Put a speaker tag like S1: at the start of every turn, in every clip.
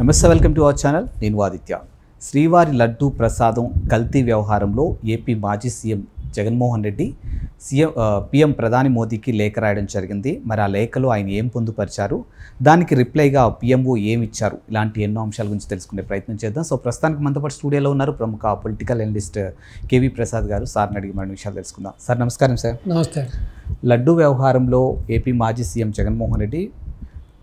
S1: నమస్తే, welcome to our channel. నేను ఆదిత్య. శ్రీవారి లడ్డూ ప్రసాదం కల్తీ వ్యవహారంలో ఏపీ మాజీ సీఎం జగన్మోహన్ రెడ్డి పీఎం ప్రధాని మోదీకి లేఖ రాయడం జరిగింది. మరి ఆ లేఖలో ఆయన ఏం పొందుపరిచారు, దానికి రిప్లైగా పీఎంఓ ఏమి ఇచ్చారు, ఇలాంటి ఎన్నో అంశాల గురించి తెలుసుకునే ప్రయత్నం చేద్దాం. సో ప్రస్తుతానికి మనతో పాటు స్టూడియోలో ఉన్నారు ప్రముఖ పొలిటికల్ అనలిస్ట్ కేవీ ప్రసాద్ గారు. సార్ని అడిగి మన విషయాలు తెలుసుకుందాం. సార్ నమస్కారం. సార్
S2: నమస్తే.
S1: లడ్డూ వ్యవహారంలో ఏపీ మాజీ సీఎం జగన్మోహన్ రెడ్డి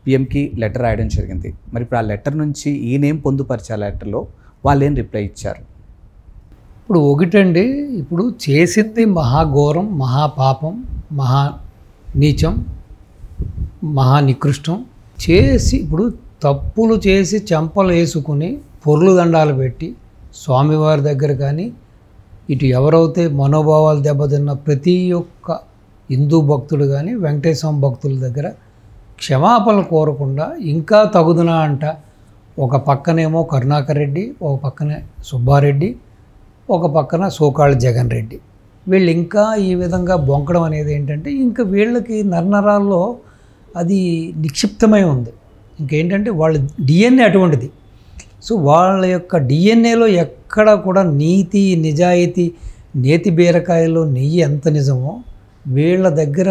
S1: పీఎంకి లెటర్ రాయడం జరిగింది. మరి ఇప్పుడు ఆ లెటర్ నుంచి ఈయనేం పొందుపరిచారు, లెటర్లో వాళ్ళు ఏం రిప్లై ఇచ్చారు?
S2: ఇప్పుడు ఒకటండి, ఇప్పుడు చేసింది మహాఘోరం, మహాపాపం, మహా నీచం, మహా నికృష్టం చేసి, ఇప్పుడు తప్పులు చేసి చెంపలు వేసుకుని పొర్లు దండాలు పెట్టి స్వామివారి దగ్గర కానీ ఇటు ఎవరైతే మనోభావాలు దెబ్బతిన్న ప్రతి ఒక్క హిందూ భక్తుడు కానీ వెంకటేశ్వర భక్తుల దగ్గర క్షమాపణలు కోరకుండా ఇంకా తగుదునా అంట. ఒక పక్కనేమో కరుణాకర్ రెడ్డి, ఒక పక్కనే సుబ్బారెడ్డి, ఒక పక్కన సోకాళ్ళ జగన్ రెడ్డి. వీళ్ళు ఇంకా ఈ విధంగా బొంకడం అనేది ఏంటంటే, ఇంకా వీళ్ళకి నరనరాల్లో అది నిక్షిప్తమై ఉంది. ఇంకేంటంటే వాళ్ళ డిఎన్ఏ అటువంటిది. సో వాళ్ళ యొక్క డిఎన్ఏలో ఎక్కడ కూడా నీతి, నిజాయితీ, నేతి బీరకాయలో నెయ్యి ఎంత నిజమో వీళ్ళ దగ్గర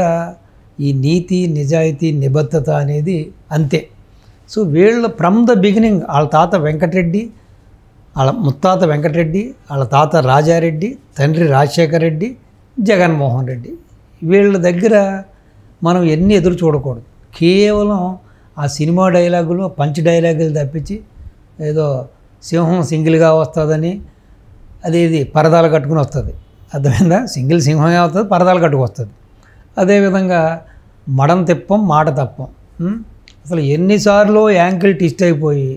S2: ఈ నీతి, నిజాయితీ, నిబద్ధత అనేది అంతే. సో వీళ్ళ ఫ్రమ్ ద బిగినింగ్ వాళ్ళ తాత వెంకటరెడ్డి, వాళ్ళ ముత్తాత వెంకటరెడ్డి, వాళ్ళ తాత రాజారెడ్డి, తండ్రి రాజశేఖర రెడ్డి, జగన్మోహన్ రెడ్డి, వీళ్ళ దగ్గర మనం ఎన్ని ఎదురు చూడకూడదు. కేవలం ఆ సినిమా డైలాగులు, పంచ్ డైలాగులు తప్పించి ఏదో సింహం సింగిల్గా వస్తుందని, అదేది పరదాలు కట్టుకుని వస్తుంది. అర్థమైందా? సింగిల్ సింహమే వస్తుంది, పరదాలు కట్టుకు వస్తుంది. అదేవిధంగా మడం తిప్పం, మాట తప్పం. అసలు ఎన్నిసార్లు యాంకిల్ ట్విస్ట్ అయిపోయి,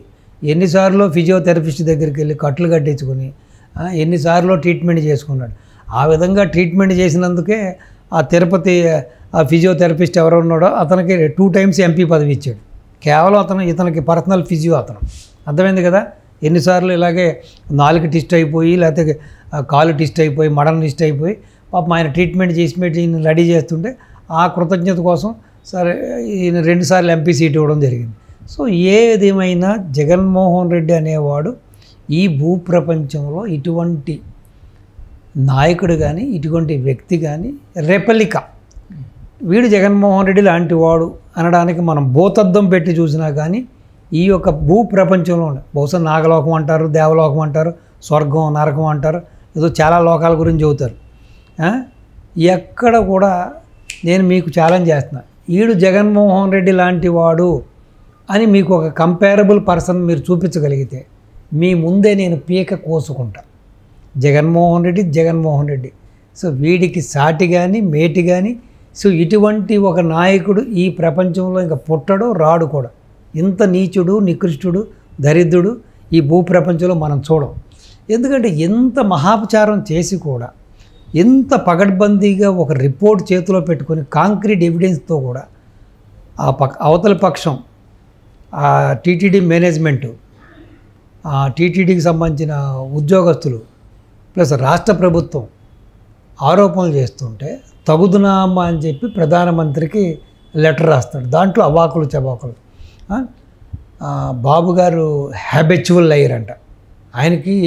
S2: ఎన్నిసార్లు ఫిజియోథెరపిస్ట్ దగ్గరికి వెళ్ళి కట్లు కట్టించుకొని, ఎన్నిసార్లు ట్రీట్మెంట్ చేసుకున్నాడు. ఆ విధంగా ట్రీట్మెంట్ చేసినందుకే ఆ తిరుపతి ఆ ఫిజియోథెరపిస్ట్ ఎవరు ఉన్నాడో అతనికి 2 times ఎంపీ పదవి ఇచ్చాడు. కేవలం ఇతనికి పర్సనల్ ఫిజియో అతను. అర్థమైంది కదా? ఎన్నిసార్లు ఇలాగే నాలుగు ట్విస్ట్ అయిపోయి, లేకపోతే కాలు ట్విస్ట్ అయిపోయి, మడం ట్విస్ట్ అయిపోయి, పాపం ఆయన ట్రీట్మెంట్ చేసి ఈయన రెడీ చేస్తుంటే ఆ కృతజ్ఞత కోసం సరే ఈయన 2 సార్లు ఎంపీ సీట్ ఇవ్వడం జరిగింది. సో ఏదేమైనా జగన్మోహన్ రెడ్డి అనేవాడు ఈ భూప్రపంచంలో ఇటువంటి నాయకుడు కానీ, ఇటువంటి వ్యక్తి కానీ రెప్లికా. వీడు జగన్మోహన్ రెడ్డి లాంటి వాడు అనడానికి మనం భూతద్దం పెట్టి చూసినా కానీ ఈ యొక్క భూప్రపంచంలో బహుశా నాగలోకం అంటారు, దేవలోకం అంటారు, స్వర్గం, నరకం అంటారు, ఏదో చాలా లోకాల గురించి చెబుతారు. ఎక్కడ కూడా నేను మీకు ఛాలెంజ్ చేస్తున్నా, ఈడు జగన్మోహన్ రెడ్డి లాంటి వాడు అని మీకు ఒక కంపేరబుల్ పర్సన్ మీరు చూపించగలిగితే మీ ముందే నేను పీక కోసుకుంటా. జగన్మోహన్ రెడ్డి. సో వీడికి సాటి కానీ, మేటి కానీ, సో ఇటువంటి ఒక నాయకుడు ఈ ప్రపంచంలో ఇంకా పుట్టడు, రాడు కూడా. ఇంత నీచుడు, నికృష్టుడు, దరిద్రుడు ఈ భూప్రపంచంలో మనం చూడం. ఎందుకంటే ఎంత మహాపచారం చేసి కూడా, ఎంత పగడ్బందీగా ఒక రిపోర్ట్ చేతిలో పెట్టుకొని కాంక్రీట్ ఎవిడెన్స్తో కూడా ఆ అవతల పక్షం, ఆ టీటీడీ మేనేజ్మెంటు, ఆ టీటీడీకి సంబంధించిన ఉద్యోగస్తులు ప్లస్ రాష్ట్ర ప్రభుత్వం ఆరోపణలు చేస్తుంటే తగుదునామా అని చెప్పి ప్రధానమంత్రికి లెటర్ రాస్తాడు. దాంట్లో అవాకులు చవాకులు. బాబు గారు హ్యాబిచువల్ అయ్యారంట. ఆయనకి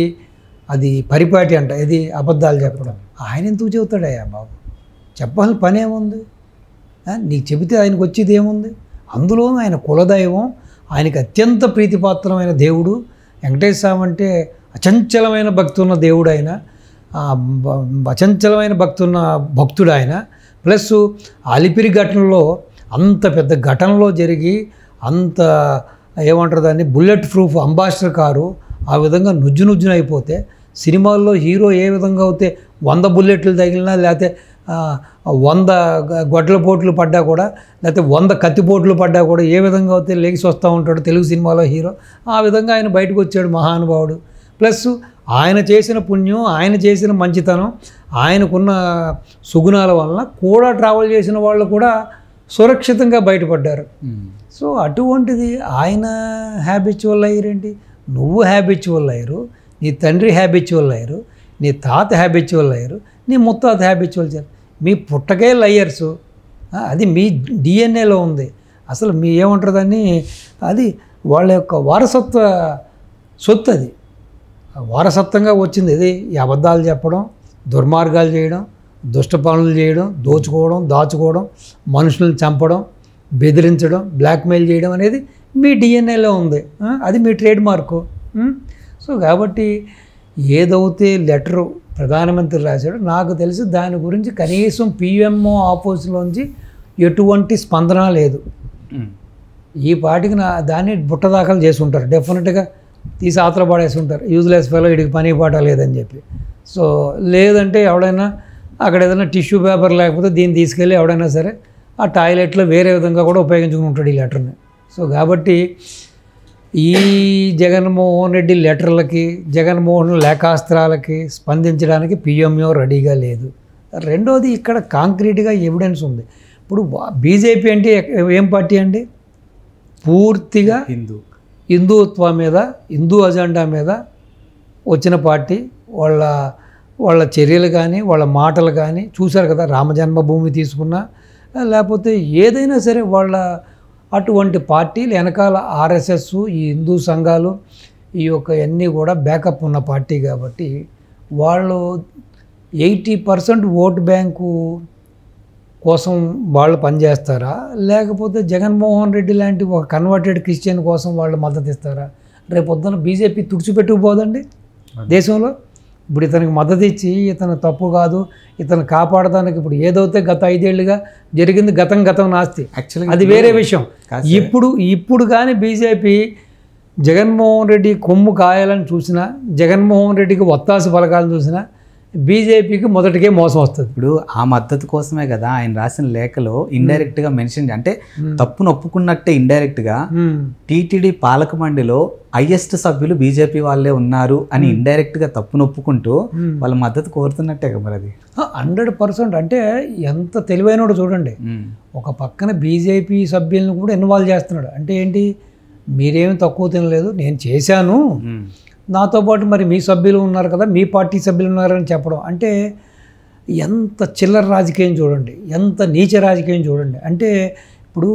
S2: అది పరిపాటి అంట, ఇది అబద్ధాలు చెప్పడం. ఆయన ఎందుకు చెబుతాడయ్యా బాబు? చెప్పాల్సిన పని ఏముంది? నీకు చెబితే ఆయనకు వచ్చేది ఏముంది? అందులోనూ ఆయన కులదైవం, ఆయనకి అత్యంత ప్రీతిపాత్రమైన దేవుడు వెంకటేశ్వర స్వామి అంటే అచంచలమైన భక్తి ఉన్న దేవుడు ఆయన, అచంచలమైన భక్తి ఉన్న భక్తుడు ఆయన. ప్లస్ అలిపిరి ఘటనలో అంత పెద్ద ఘటనలో జరిగి అంత ఏమంటారు దాన్ని, బుల్లెట్ ప్రూఫ్ అంబాసిడర్ కారు ఆ విధంగా నుజ్జునైపోతే, సినిమాల్లో హీరో ఏ విధంగా అయితే 100 బుల్లెట్లు తగిలినా, లేకపోతే 100 గొడ్ల పోట్లు పడ్డా కూడా, లేకపోతే 100 కత్తిపోట్లు పడ్డా కూడా ఏ విధంగా అయితే లేచి వస్తూ ఉంటాడు తెలుగు సినిమాలో హీరో, ఆ విధంగా ఆయన బయటకు వచ్చాడు మహానుభావుడు. ప్లస్ ఆయన చేసిన పుణ్యం, ఆయన చేసిన మంచితనం, ఆయనకున్న సుగుణాల వలన కూడా ట్రావెల్ చేసిన వాళ్ళు కూడా సురక్షితంగా బయటపడ్డారు. సో అటువంటిది ఆయన హ్యాబిచువల్ అయ్యారేంటి? నువ్వు హ్యాబిచువల్ అయ్యారు, నీ తండ్రి హ్యాబిచువల్ అయ్యారు, నీ తాత హ్యాబిచువల్ అయ్యారు, నీ ముత్తాత హ్యాబిచువల్ చేయాలి. మీ పుట్టకే లయర్సు, అది మీ డిఎన్ఏలో ఉంది. అసలు మీ ఏమంటారు దాన్ని, అది వాళ్ళ యొక్క వారసత్వ సొత్తు అది. వారసత్వంగా వచ్చింది ఇది. ఈ అబద్ధాలు చెప్పడం, దుర్మార్గాలు చేయడం, దుష్ట పనులు చేయడం, దోచుకోవడం, దాచుకోవడం, మనుషులను చంపడం, బెదిరించడం, బ్లాక్మెయిల్ చేయడం అనేది మీ డిఎన్ఏలో ఉంది. అది మీ ట్రేడ్ మార్కు. సో కాబట్టి ఏదైతే లెటరు ప్రధానమంత్రి రాశాడో నాకు తెలిసి దాని గురించి కనీసం పిఎంఓ ఆఫీసులోంచి ఎటువంటి స్పందన లేదు. ఈ పాటికి దాన్ని బుట్ట దాఖలు చేసి ఉంటారు, డెఫినెట్గా తీసి ఆతల పడేసి ఉంటారు, యూజ్లెస్ ఫెలో వీడికి పని పాట లేదని చెప్పి. సో లేదంటే ఎవడైనా అక్కడ ఏదైనా టిష్యూ పేపర్ లేకపోతే దీన్ని తీసుకెళ్ళి ఎవడైనా సరే ఆ టాయిలెట్లో వేరే విధంగా కూడా ఉపయోగించుకుని ఉంటాడు ఈ లెటర్ని. సో కాబట్టి ఈ జగన్మోహన్ రెడ్డి లెటర్లకి, జగన్మోహన్ లేఖాస్త్రాలకి స్పందించడానికి పిఎంఓ రెడీగా లేదు. రెండోది ఇక్కడ కాంక్రీట్గా ఎవిడెన్స్ ఉంది. ఇప్పుడు బీజేపీ అంటే ఏం పార్టీ అండి? పూర్తిగా హిందుత్వం మీద, హిందూ అజెండా మీద వచ్చిన పార్టీ. వాళ్ళ చర్యలు కానీ వాళ్ళ మాటలు కానీ చూశారు కదా. రామజన్మభూమి తీసుకున్నా లేకపోతే ఏదైనా సరే వాళ్ళ అటువంటి పార్టీలు వెనకాల ఆర్ఎస్ఎస్, ఈ హిందూ సంఘాలు, ఈ యొక్క అన్నీ కూడా బ్యాకప్ ఉన్న పార్టీ కాబట్టి వాళ్ళు 80% ఓటు బ్యాంకు కోసం వాళ్ళు పనిచేస్తారా, లేకపోతే జగన్మోహన్ రెడ్డి లాంటి ఒక కన్వర్టెడ్ క్రిస్టియన్ కోసం వాళ్ళు మద్దతు ఇస్తారా? రేపొద్దున బీజేపీ తుడిచిపెట్టుకుపోదండి దేశంలో. ఇప్పుడు ఇతనికి మద్దతు ఇచ్చి ఇతను తప్పు కాదు, ఇతను కాపాడడానికి ఇప్పుడు ఏదైతే గత 5 ఏళ్ళుగా జరిగింది గతం నాస్తి, యాక్చువల్గా అది వేరే విషయం. ఇప్పుడు కానీ బీజేపీ జగన్మోహన్ రెడ్డి కొమ్ము కాయాలని చూసినా, జగన్మోహన్ రెడ్డికి ఒత్తాసు పలకాలని చూసినా బీజేపీకి మొదటికే మోసం వస్తుంది.
S1: ఇప్పుడు ఆ మద్దతు కోసమే కదా ఆయన రాసిన లేఖలో ఇండైరెక్ట్గా మెన్షన్, అంటే తప్పును ఒప్పుకున్నట్టే ఇండైరెక్ట్గా టీటీడీ పాలక మండలిలో హైయెస్ట్ సభ్యులు బీజేపీ వాళ్ళే ఉన్నారు అని ఇండైరెక్ట్గా తప్పును ఒప్పుకుంటూ వాళ్ళ మద్దతు కోరుతున్నట్టే కదా మరి అది.
S2: 100%. అంటే ఎంత తెలివైనడు చూడండి. ఒక పక్కన బీజేపీ సభ్యులను కూడా ఇన్వాల్వ్ చేస్తున్నాడు. అంటే ఏంటి, మీరేమి తక్కువ తినలేదు, నేను చేశాను, నాతో పాటు మరి మీ సభ్యులు ఉన్నారు కదా, మీ పార్టీ సభ్యులు ఉన్నారని చెప్పడం. అంటే ఎంత చిల్లర రాజకీయం చూడండి, ఎంత నీచ రాజకీయం చూడండి. అంటే ఇప్పుడు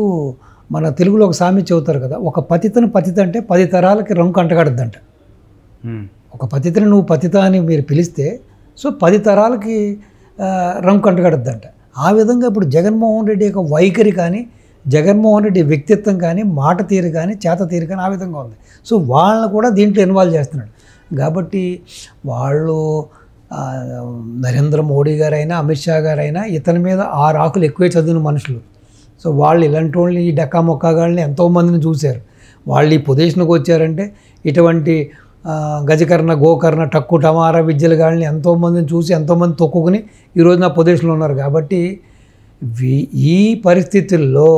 S2: మన తెలుగులో ఒక సామెత చెబుతారు కదా, ఒక పతిత అంటే 10 తరాలకి రంకు అంటగడద్దంట. ఒక పతితని నువ్వు పతిత అని మీరు పిలిస్తే సో 10 తరాలకి రంకు అంటగడద్దంట. ఆ విధంగా ఇప్పుడు జగన్మోహన్ రెడ్డి యొక్క వైఖరి కానీ, జగన్మోహన్ రెడ్డి వ్యక్తిత్వం కానీ, మాట తీరు కానీ, చేత తీరు కానీ ఆ విధంగా ఉంది. సో వాళ్ళని కూడా దీంట్లో ఇన్వాల్వ్ చేస్తున్నాడు. కాబట్టి వాళ్ళు నరేంద్ర మోడీ గారైనా, అమిత్ షా గారైనా ఇతని మీద 6 ఆకులు ఎక్కువే చదివిన మనుషులు. సో వాళ్ళు ఇలాంటి వాళ్ళని, ఈ డక్కా మొక్కగాళ్ళని ఎంతోమందిని చూశారు. వాళ్ళు ఈ పొజిషన్కి వచ్చారంటే ఇటువంటి గజకర్ణ, గోకర్ణ, టక్కు టమారా విద్యలు గాళ్ళని ఎంతోమందిని చూసి ఎంతోమంది తొక్కుని ఈరోజు నా పొజిషన్లో ఉన్నారు. కాబట్టి ఈ పరిస్థితుల్లో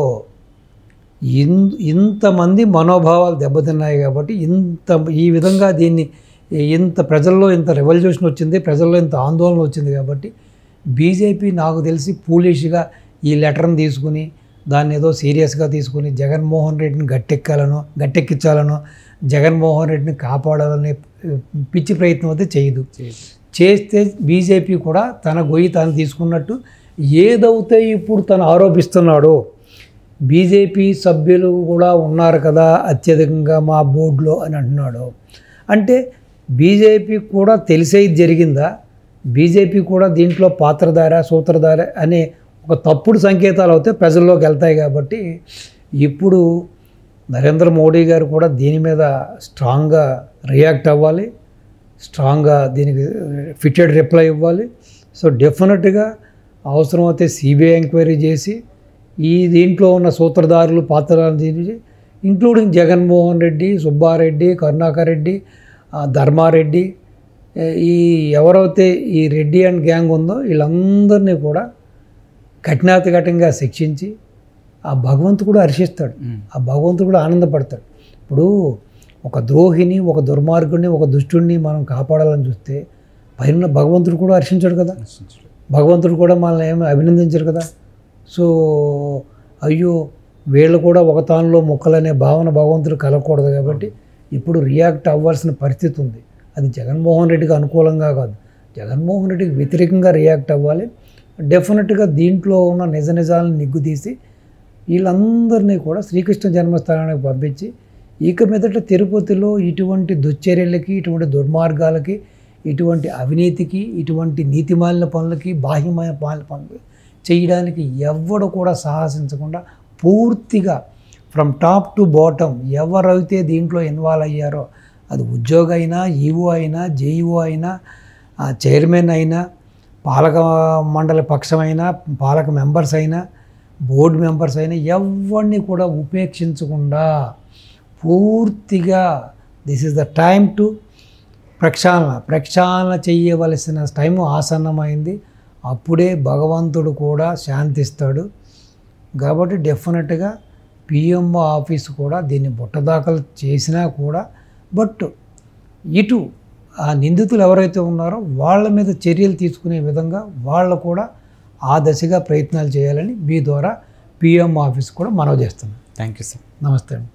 S2: ఇంతమంది మనోభావాలు దెబ్బతిన్నాయి. కాబట్టి ఈ విధంగా దీన్ని ఇంత ప్రజల్లో ఇంత రెవల్యూషన్ వచ్చింది, ప్రజల్లో ఇంత ఆందోళన వచ్చింది. కాబట్టి బీజేపీ నాకు తెలిసి పూలిష్గా ఈ లెటర్ని తీసుకుని దాన్ని ఏదో సీరియస్గా తీసుకుని జగన్మోహన్ రెడ్డిని గట్టెక్కించాలనో జగన్మోహన్ రెడ్డిని కాపాడాలనే పిచ్చి ప్రయత్నం అయితే చేయదు. చేస్తే బీజేపీ కూడా తన గొయ్యి తాను తీసుకున్నట్టు ఏదైతే ఇప్పుడు తను ఆరోపిస్తున్నాడో, బీజేపీ సభ్యులు కూడా ఉన్నారు కదా అత్యధికంగా మా బోర్డులో అని అంటున్నాడు. అంటే బీజేపీ కూడా తెలిసే జరిగిందా, బీజేపీ కూడా దీంట్లో పాత్రధార, సూత్రధార అనే ఒక తప్పుడు సంకేతాలు అయితే ప్రజల్లోకి వెళ్తాయి. కాబట్టి ఇప్పుడు నరేంద్ర మోడీ గారు కూడా దీని మీద స్ట్రాంగ్గా రియాక్ట్ అవ్వాలి, స్ట్రాంగ్గా దీనికి ఫిటెడ్ రిప్లై ఇవ్వాలి. సో డెఫినెట్గా అవసరమైతే సిబిఐ ఎంక్వైరీ చేసి దీంట్లో ఉన్న సూత్రధారులు, పాత్రధారులు తీసి, ఇంక్లూడింగ్ జగన్మోహన్ రెడ్డి, సుబ్బారెడ్డి, కరుణాకర్ రెడ్డి, ధర్మారెడ్డి, ఎవరైతే ఈ రెడ్డి అండ్ గ్యాంగ్ ఉందో వీళ్ళందరినీ కూడా కఠినాతికఠినంగా శిక్షించి ఆ భగవంతుడు కూడా హర్షిస్తాడు, ఆ భగవంతుడు కూడా ఆనందపడతాడు. ఇప్పుడు ఒక ద్రోహిని, ఒక దుర్మార్గుడిని, ఒక దుష్టుడిని మనం కాపాడాలని చూస్తే పైన భగవంతుడు కూడా హర్షించాడు కదా, భగవంతుడు కూడా మనల్ని ఏమి అభినందించారు కదా. సో అయ్యో వీళ్ళు కూడా ఒక తానులో మొక్కలనే భావన భగవంతుడు కలగకూడదు. కాబట్టి ఇప్పుడు రియాక్ట్ అవ్వాల్సిన పరిస్థితి ఉంది. అది జగన్మోహన్ రెడ్డికి అనుకూలంగా కాదు, జగన్మోహన్ రెడ్డికి వ్యతిరేకంగా రియాక్ట్ అవ్వాలి. డెఫినెట్గా దీంట్లో ఉన్న నిజాలను నిగ్గుదీసి వీళ్ళందరినీ కూడా శ్రీకృష్ణ జన్మస్థానానికి పంపించి ఇక మీదట తిరుపతిలో ఇటువంటి దుశ్చర్యలకి, ఇటువంటి దుర్మార్గాలకి, ఇటువంటి అవినీతికి, ఇటువంటి నీతిమాలిన పనులకి, బాహ్యమైన పనులు చేయడానికి ఎవ్వడు కూడా సాహసించకుండా పూర్తిగా ఫ్రమ్ టాప్ టు బాటమ్ ఎవరైతే దీంట్లో ఇన్వాల్వ్ అయ్యారో, అది ఉద్యోగ అయినా, ఈఓ అయినా, జేఈఓ అయినా, చైర్మన్ అయినా, పాలక మండలి పక్షమైనా, పాలక మెంబర్స్ అయినా, బోర్డు మెంబర్స్ అయినా ఎవరిని కూడా ఉపేక్షించకుండా పూర్తిగా this is the time to ప్రక్షాళన చేయవలసిన టైము ఆసన్నమైంది. అప్పుడే భగవంతుడు కూడా శాంతిస్తాడు. కాబట్టి డెఫినెట్గా పిఎంఓ ఆఫీసు కూడా దీన్ని బుట్టదాఖలు చేసినా కూడా, బట్ ఇటు ఆ నిందితులు ఎవరైతే ఉన్నారో వాళ్ళ మీద చర్యలు తీసుకునే విధంగా వాళ్ళు కూడా ఆ దశగా ప్రయత్నాలు చేయాలని మీ ద్వారా పిఎంఓ ఆఫీస్ కూడా మనవి చేస్తున్నాం.
S1: Thank you sir.
S2: నమస్తే అండి.